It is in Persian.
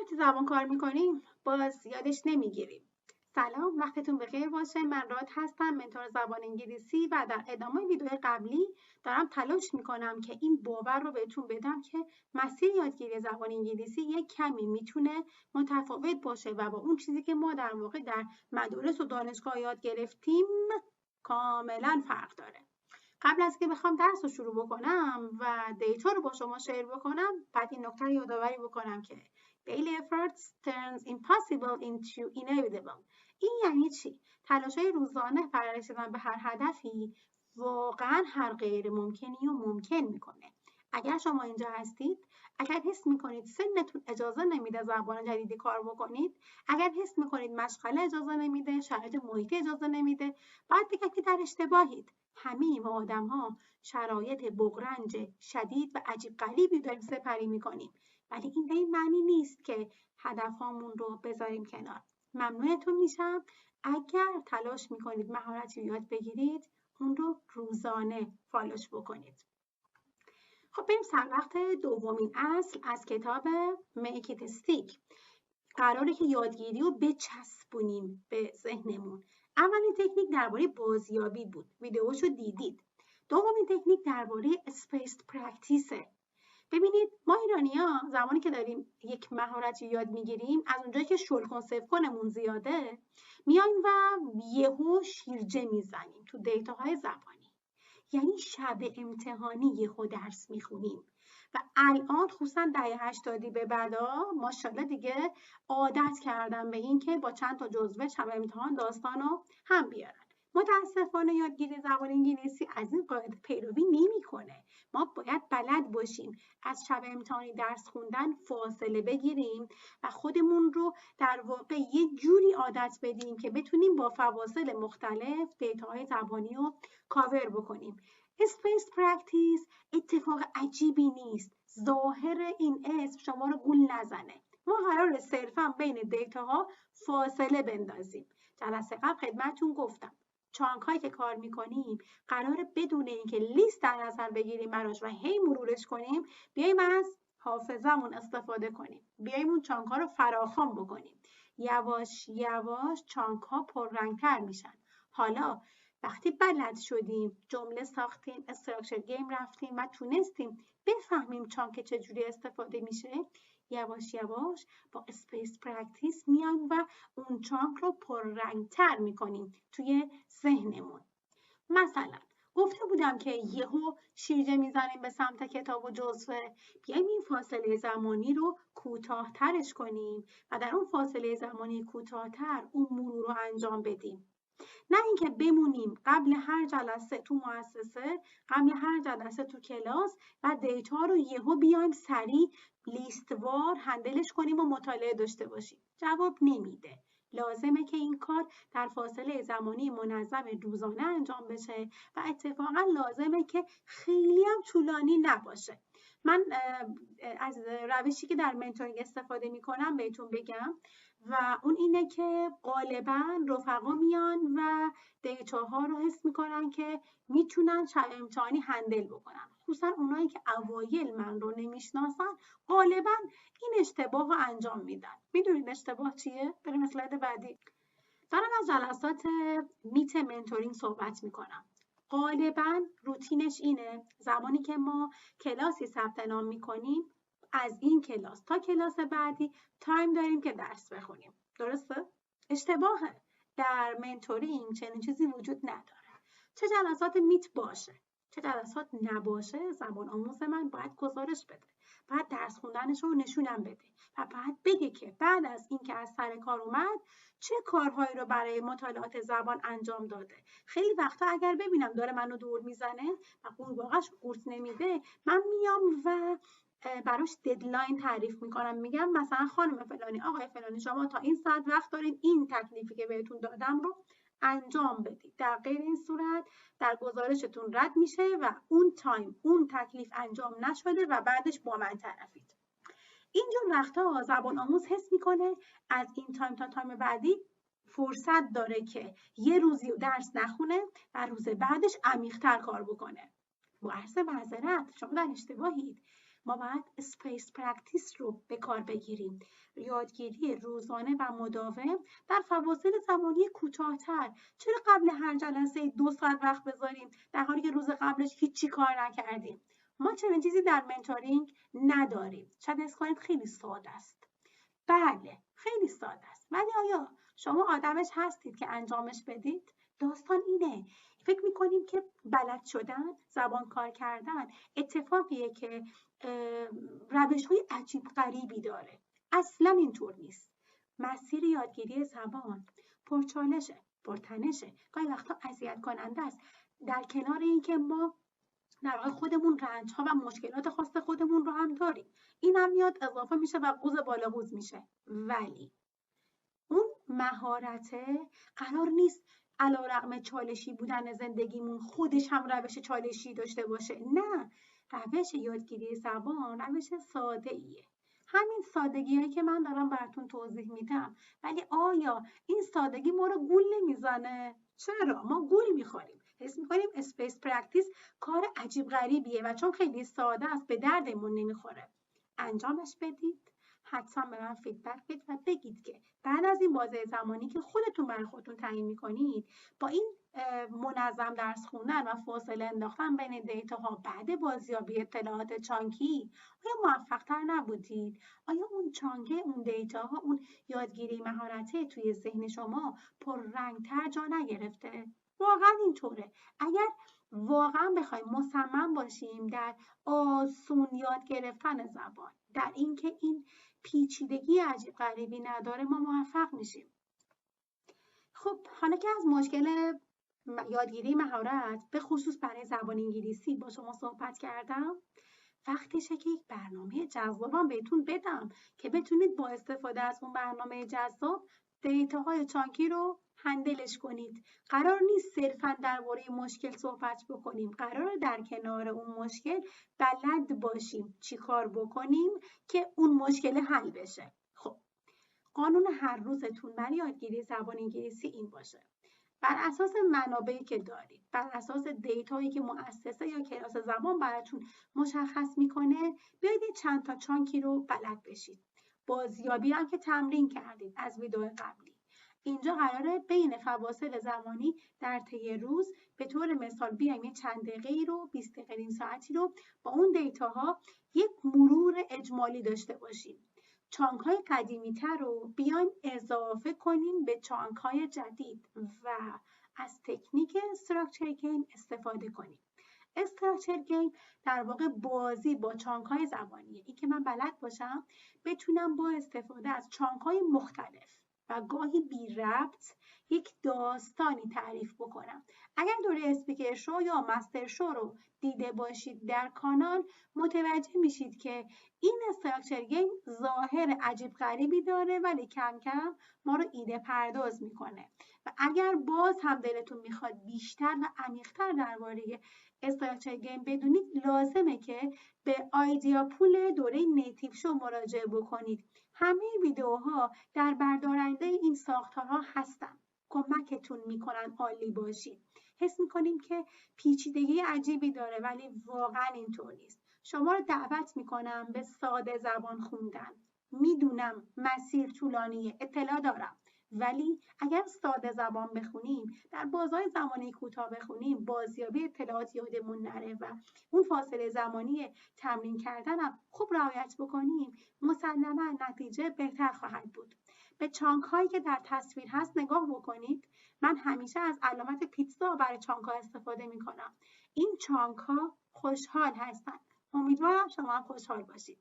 وقتی زبان کار میکنیم باز یادش نمیگیریم. سلام، وقتتون بخیر باشه. من راد هستم، منتور زبان انگلیسی و در ادامه ویدیو قبلی دارم تلاش میکنم که این باور رو بهتون بدم که مسیر یادگیری زبان انگلیسی یک کمی میتونه متفاوت باشه و با اون چیزی که ما در واقع در مدارس و دانشگاه یاد گرفتیم کاملا فرق داره. قبل از که بخوام درس رو شروع بکنم و دیتا رو با شما شیر بکنم، بعد این نکته رو یادآوری بکنم که daily efforts turns impossible into inevitable. این یعنی چی؟ تلاش‌های روزانه برای رسیدن به هر هدفی واقعا هر غیر ممکنی رو ممکن میکنه. اگر شما اینجا هستید، اگر حس میکنید سنتون اجازه نمیده زبان جدیدی کار بکنید، اگر حس میکنید مشغله اجازه نمیده، شرایط محیطی اجازه نمیده، باید بگم که در اشتباهید. همه ما آدم‌ها شرایط بغرنج شدید و عجیب غریبی داریم سپری میکنیم، ولی این به این معنی نیست که هدفهامون رو بذاریم کنار. ممنونتون میشم اگر تلاش میکنید مهارتی یاد بگیرید، اون رو روزانه فالوش بکنید. خب بریم سر وقت دومین اصل از کتاب Make It Stick. قراره که یادگیری رو بچسبونیم به ذهنمون. اولین تکنیک درباره بازیابی بود، ویدیوشو دیدید. دومین تکنیک درباره اسپیسد پرکتیسه. ببینید ما ایرانی‌ها زمانی که داریم یک مهارتی یاد میگیریم، از اونجایی که شل کنمون زیاده، میایم و یهو شیرجه میزنیم تو دیتاهای زبانی. یعنی شب امتحانی یهو درس میخونیم و الان خصوصا دهه 80 به بعدا ماشاءالله دیگه عادت کردن به این که با چند تا جزوه شب امتحان داستانو هم بیارن. متاسفانه یادگیری زبان انگلیسی از این قاعده پیروی نمیکنه. ما باید بلد باشیم از شب امتحانی درس خوندن فاصله بگیریم و خودمون رو در واقع یه جوری عادت بدیم که بتونیم با فواصل مختلف دیتاهای زبانی رو کاور بکنیم. اسپیس پرکتیس اتفاق عجیبی نیست. ظاهر این اسم شما رو گول نزنه. ما قراره صرفا بین دیتاها فاصله بندازیم. جلسه قبل خدمتتون گفتم چانک هایی که کار میکنیم قراره بدون اینکه لیست در نظر بگیریم براش و هی مرورش کنیم، بیایم از حافظمون استفاده کنیم. بیایم اون چانک ها رو فراخوان بکنیم. یواش یواش چانک ها پررنگتر میشن. حالا وقتی بلد شدیم، جمله ساختیم، استراکچر گیم رفتیم و تونستیم بفهمیم چانک چجوری استفاده میشه، یواش یواش با اسپیس پرکتیس میایم و اون چانک رو پررنگتر میکنیم توی ذهنمون. مثلا گفته بودم که یهو شیرجه میزنیم به سمت کتاب و جزوه، بیایم این فاصله زمانی رو کوتاه‌ترش کنیم و در اون فاصله زمانی کوتاه‌تر اون مرور رو انجام بدیم. نه اینکه بمونیم قبل هر جلسه تو مؤسسه، قبل هر جلسه تو کلاس و دیتا رو یهو بیایم سریع لیستوار هندلش کنیم و مطالعه داشته باشیم. جواب نمیده. لازمه که این کار در فاصله زمانی منظم روزانه انجام بشه و اتفاقا لازمه که خیلی هم طولانی نباشه. من از روشی که در منتورینگ استفاده میکنم بهتون بگم و اون اینه که غالباً رفقا میان و دیتاها رو حس میکنن که میتونن شب امتحانی هندل بکنن. خصوصا اونایی که اوایل من رو نمیشناسن غالباً این اشتباه رو انجام میدن. میدونید اشتباه چیه؟ بریم اسلاید بعدی. دارم از جلسات میت منتورینگ صحبت میکنم. غالباً روتینش اینه زمانی که ما کلاسی ثبت نام میکنیم، از این کلاس تا کلاس بعدی تایم داریم که درس بخونیم. درسته؟ اشتباهه. در منتورینگ چنین چیزی وجود نداره. چه جلسات میت باشه، چه جلسات نباشه، زبان آموز من باید گزارش بده. باید درس خوندنش رو نشونم بده و باید بگه که بعد از اینکه از سر کار اومد چه کارهایی رو برای مطالعات زبان انجام داده. خیلی وقتا اگر ببینم داره منو دور میزنه و قورباغه‌اش قورت نمیده، من میام و براش ددلاین تعریف میکنم. میگم مثلا خانم فلانی، آقای فلانی، شما تا این ساعت وقت دارید این تکلیفی که بهتون دادم رو انجام بدید. در غیر این صورت در گزارشتون رد میشه و اون تایم، اون تکلیف انجام نشده و بعدش با من طرفید. اینجور وقتا زبان آموز حس میکنه از این تایم تا تایم بعدی فرصت داره که یه روزی درس نخونه و روز بعدش عمیق‌تر کار بکنه. با عرض معذرت، شما در اشتباهید. ما باید اسپیس پرکتیس رو به کار بگیریم. یادگیری روزانه و مداوم در فواصل زمانی کوتاه‌تر. چرا قبل هر جلسه 2 ساعت وقت بذاریم در حالی که روز قبلش هیچی کار نکردیم؟ ما چنین چیزی در منتورینگ نداریم. شاید حس کنید خیلی ساده است. بله، خیلی ساده است. ولی آیا شما آدمش هستید که انجامش بدید؟ داستان اینه. فکر میکنیم که بلد شدن، زبان کار کردن اتفاقیه که روش‌های عجیب غریبی داره. اصلا اینطور نیست. مسیر یادگیری زبان پرچالشه، پرتنشه، گاهی وقتا اذیت کننده است. در کنار اینکه ما در واقع خودمون رنج‌ها و مشکلات خاص خودمون رو هم داریم. این هم میاد اضافه میشه و قوز بالا قوز میشه. ولی اون مهارته قرار نیست علیرغم چالشی بودن زندگیمون خودش هم روش چالشی داشته باشه. نه، روش یادگیری زبان روش ساده ایه. همین سادگیه که من دارم براتون توضیح میدم. ولی آیا این سادگی ما رو گول نمیزنه؟ چرا؟ ما گول میخوریم. حس میکنیم اسپیس پرکتیس کار عجیب غریبیه و چون خیلی ساده است به دردمون نمیخوره. انجامش بدید. حتما به من فیدبک بدید و بگید که بعد از این بازه زمانی که خودتون برای خودتون تعیین میکنید با این منظم درس خوندن و فاصله انداختن بین دیتاها بعد بازیابی اطلاعات چانکی آیا موفق تر نبودید؟ آیا اون چانکه، اون دیتاها، اون یادگیری مهارته توی ذهن شما پررنگتر جا نگرفته؟ واقعا اینطوره. اگر واقعا بخوایم مصمم باشیم در آسون یاد گرفتن زبان، در اینکه این پیچیدگی عجیب غریبی نداره، ما موفق میشیم. خب حالا که از مشکل یادگیری مهارت به خصوص برای زبان انگلیسی با شما صحبت کردم، وقتشه که یک برنامه جذابم بهتون بدم که بتونید با استفاده از اون برنامه جذاب دیتاهای چانکی رو هندلش کنید. قرار نیست صرفاً درباره مشکل صحبت بکنیم. قراره در کنار اون مشکل بلد باشیم چی کار بکنیم که اون مشکل حل بشه. خب قانون هر روزتون برای یادگیری زبان انگلیسی این باشه: بر اساس منابعی که دارید، بر اساس دیتایی که مؤسسه یا کلاس زبان براتون مشخص میکنه، بیاید چند تا چانکی رو بلد بشید. بازیابی هم که تمرین کردید از ویدیو قبلی. اینجا قراره بین فواصل زمانی در طی روز به طور مثال بیایم چند دقیقه‌ای رو، 20 دقیقه نیم ساعتی رو با اون دیتاها یک مرور اجمالی داشته باشیم. چانک‌های قدیمی‌تر رو بیایم اضافه کنیم به چانک‌های جدید و از تکنیک استراکچر گیم استفاده کنیم. استراکچر گیم در واقع بازی با چانک‌های زبانیه. این که من بلد باشم بتونم با استفاده از چانک‌های مختلف و گاهی بی ربط یک داستانی تعریف بکنم. اگر دوره اسپیکر شو یا مستر شو رو دیده باشید در کانال، متوجه میشید که این استراکچر گیم ظاهر عجیب غریبی داره ولی کم کم ما رو ایده پرداز میکنه. و اگر باز هم دلتون میخواد بیشتر و عمیق‌تر درباره استراکچر گیم بدونید، لازمه که به آیدیا پول دوره نیتیو شو مراجعه بکنید. همه ویدیوها در بردارنده این ساختارها هستن. کمکتون میکنن عالی باشید. حس میکنیم که پیچیدگی عجیبی داره ولی واقعا اینطور نیست. شما رو دعوت میکنم به ساده زبان خوندن. میدونم مسیر طولانیه، اطلاع دارم. ولی اگر ساده زبان بخونیم، در بازهای زمانی کوتاه بخونیم، بازیابی اطلاعات یادمون نره و اون فاصله زمانی تمرین کردنم خوب رعایت بکنیم، مسلماً نتیجه بهتر خواهد بود. به چانک هایی که در تصویر هست نگاه بکنید. من همیشه از علامت پیتزا برای چانک ها استفاده می کنم. این چانک ها خوشحال هستند. امیدوارم شما هم خوشحال باشید.